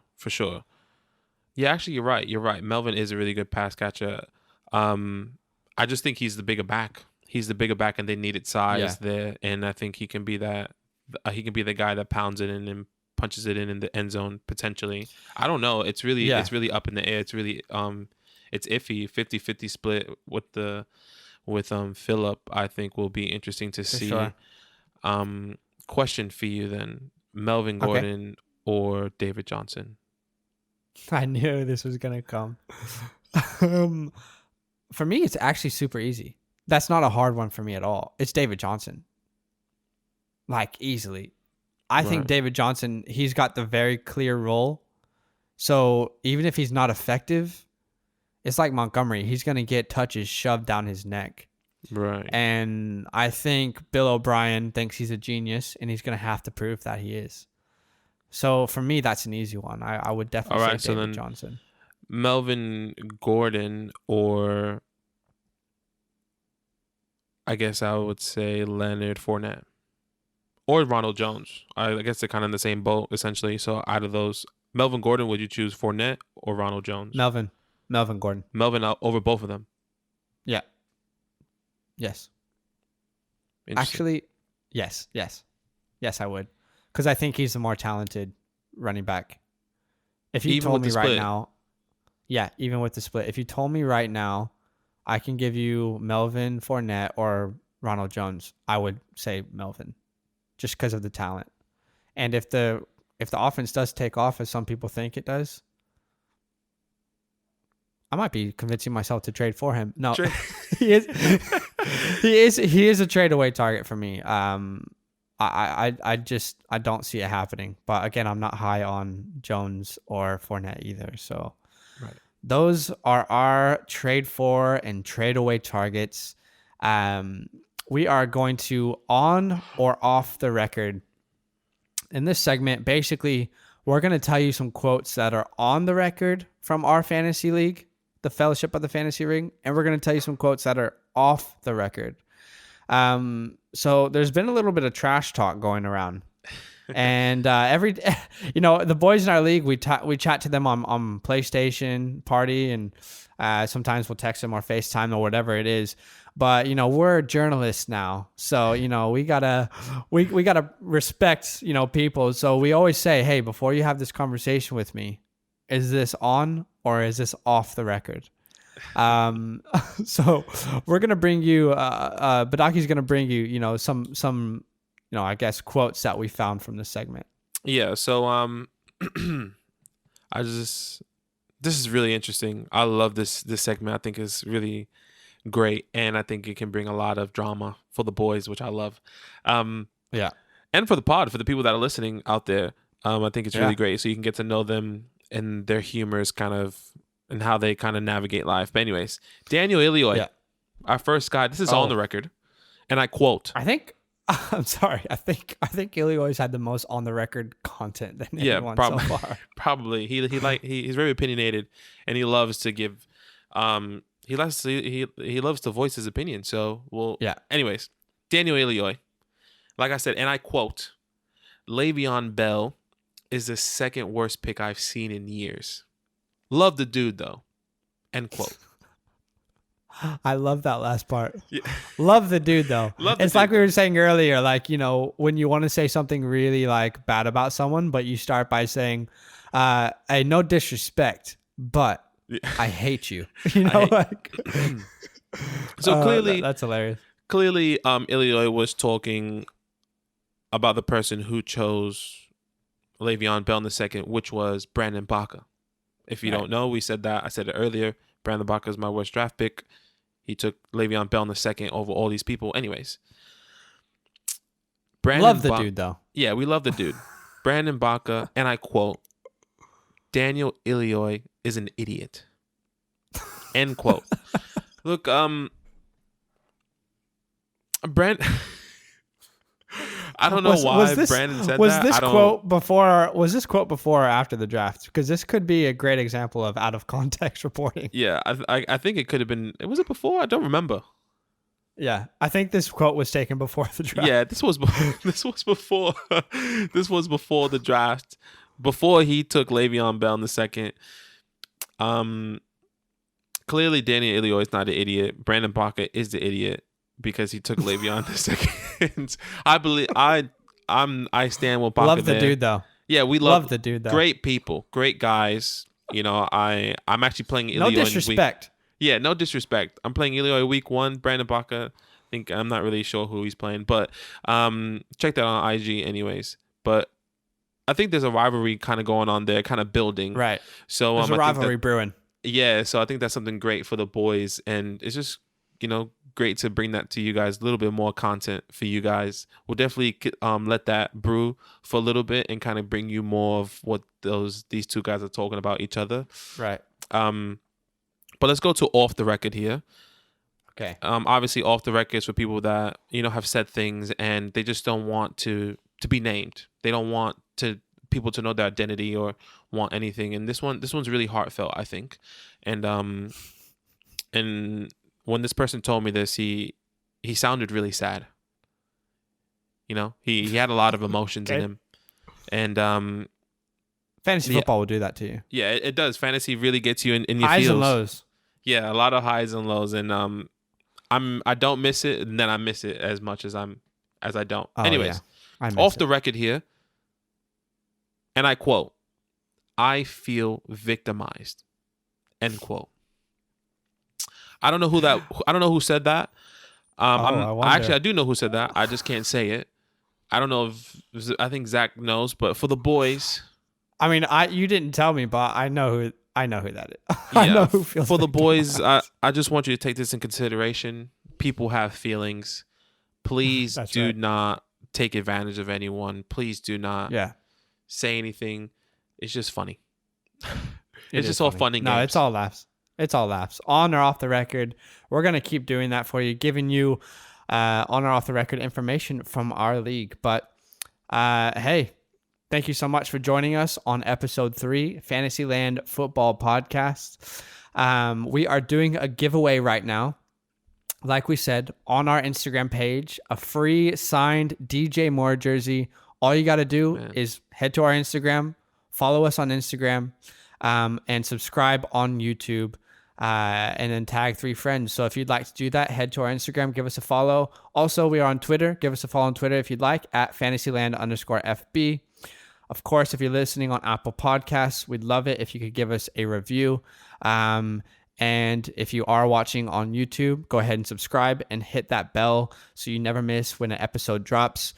Yeah, actually, you're right. Melvin is a really good pass catcher. I just think he's the bigger back. And they needed size there, and I think he can be that. He can be the guy that pounds it in and punches it in the end zone potentially. I don't know. It's really up in the air. It's really it's iffy. 50-50 split with Phillip, I think, will be interesting to see. Sure. Question for you then: Melvin Gordon or David Johnson? I knew this was gonna come. For me, it's actually super easy. That's not a hard one for me at all. It's David Johnson. Like, easily. I think David Johnson, he's got the very clear role. So even if he's not effective, it's like Montgomery. He's going to get touches shoved down his neck. Right. And I think Bill O'Brien thinks he's a genius, and he's going to have to prove that he is. So for me, that's an easy one. I would definitely say David Johnson. Melvin Gordon, or I guess I would say Leonard Fournette. Or Ronald Jones. I guess they're kind of in the same boat, essentially. So out of those, Melvin Gordon, would you choose Fournette or Ronald Jones? Melvin Gordon. Melvin over both of them? Yeah. Yes. Actually, yes. Yes, I would. Because I think he's the more talented running back. If you told me right now, Yeah, even with the split. If you told me right now, I can give you Melvin Fournette or Ronald Jones, I would say Melvin, just because of the talent. And if the offense does take off, as some people think it does, I might be convincing myself to trade for him. No, he is a trade away target for me. I don't see it happening. But again, I'm not high on Jones or Fournette either. So right. Those are our trade for and trade away targets. We are going to on or off the record. In this segment, basically, we're going to tell you some quotes that are on the record from our fantasy league, the Fellowship of the Fantasy Ring, and we're going to tell you some quotes that are off the record. So there's been a little bit of trash talk going around, and the boys in our league, we chat to them on PlayStation Party, and sometimes we'll text them or FaceTime or whatever it is. But we're journalists now, so we gotta respect people. So we always say, hey, before you have this conversation with me, is this on or is this off the record? So we're gonna bring you, Badaki's gonna bring you, some I guess quotes that we found from this segment. Yeah. So this is really interesting. I love this segment. I think is really great, and I think it can bring a lot of drama for the boys, which I love. Yeah, and for the pod, for the people that are listening out there, I think it's really great. So you can get to know them and their humors, kind of, and how they kind of navigate life. But anyways, Daniel Ilioy, our first guy. This is on the record, and I quote. I'm sorry. I think Ilioy's had the most on the record content than anyone so far. Probably. He's very opinionated, and he loves to give. He loves to voice his opinion. So Anyways, Daniel Ilioy, like I said, and I quote, Le'Veon Bell is the second worst pick I've seen in years. Love the dude though. End quote. I love that last part. Yeah. Love the dude though. It's like we were saying earlier, like, when you want to say something really like bad about someone, but you start by saying, hey, no disrespect, but I hate you. So clearly that's hilarious. Clearly, Ilioy was talking about the person who chose Le'Veon Bell in the second, which was Brandon Baca. If you don't know, I said it earlier. Brandon Baca is my worst draft pick. He took Le'Veon Bell in the second over all these people. Anyways, love the dude though. Yeah, we love the dude. Brandon Baca, and I quote, Daniel Ilioy is an idiot. End quote. Look, Brand. I don't know why Brandon said that. Was this quote before or after the draft? Because this could be a great example of out of context reporting. Yeah, I think it could have been. Was it before? I don't remember. Yeah, I think this quote was taken before the draft. Yeah, this was before. This was before the draft. Before he took Le'Veon Bell in the second. Clearly, Daniel Ilioy is not an idiot. Brandon Baca is the idiot because he took Le'Veon in the second. I believe I stand with Baca. Love the dude though. Yeah, we love the dude though. Great people, great guys. I'm actually playing Ilioy. No disrespect. Yeah, no disrespect. I'm playing Ilioy week 1. Brandon Baca, I'm not really sure who he's playing, but check that on IG anyways. But I think there's a rivalry kind of going on there, kind of building. Right. So there's a rivalry brewing. Yeah, so I think that's something great for the boys, and it's just great to bring that to you guys. A little bit more content for you guys. We'll definitely let that brew for a little bit and kind of bring you more of what these two guys are talking about each other. Right. But let's go to off the record here. Okay. Obviously off the record is for people that have said things and they just don't want to be named. They don't want people to know their identity or want anything. And this one's really heartfelt, I think. And when this person told me this, he sounded really sad. He had a lot of emotions in him. And fantasy football will do that to you. Yeah, it does. Fantasy really gets you in your highs feels. And lows. Yeah, a lot of highs and lows, and I don't miss it, and then I miss it as much as I don't. Oh, anyways, yeah. Off the record here, and I quote, I feel victimized. End quote. I don't know who said that. I do know who said that. I just can't say it. I don't know I think Zach knows, but for the boys. I mean, you didn't tell me, but I know who that is. Yeah, I know who feels for the boys. I just want you to take this in consideration. People have feelings. Please do not take advantage of anyone. Please do not say anything. It's just funny. It's just all fun and games. No, it's all laughs. It's all laughs. On or off the record. We're going to keep doing that for you, giving you on or off the record information from our league. But hey, thank you so much for joining us on episode 3, FantasyLand Football Podcast. We are doing a giveaway right now. Like we said, on our Instagram page, a free signed DJ Moore jersey. All you got to do is head to our Instagram, follow us on Instagram, and subscribe on YouTube, and then tag 3 friends. So if you'd like to do that, head to our Instagram, give us a follow. Also, we are on Twitter. Give us a follow on Twitter if you'd like, at FantasyLand_FB. Of course, if you're listening on Apple Podcasts, we'd love it if you could give us a review. And if you are watching on YouTube, go ahead and subscribe and hit that bell so you never miss when an episode drops.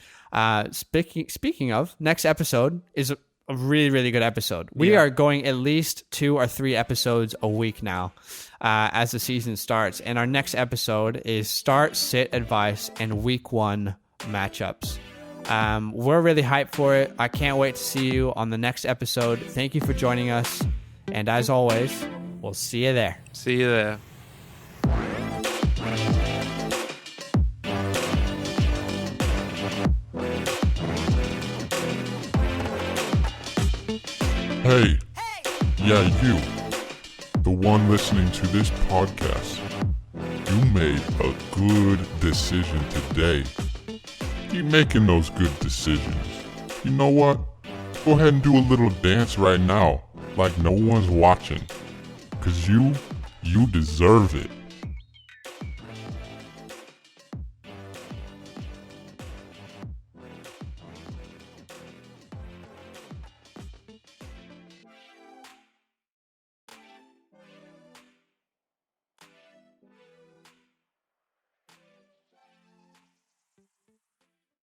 Speaking of, next episode is a really, really good episode. We are going at least 2 or 3 episodes a week now as the season starts. And our next episode is start, sit, advice, and week 1 matchups. We're really hyped for it. I can't wait to see you on the next episode. Thank you for joining us. And as always, we'll see you there. See you there. Hey, yeah, you, the one listening to this podcast, you made a good decision today. Keep making those good decisions. You know what? Go ahead and do a little dance right now, like no one's watching. 'Cause you deserve it.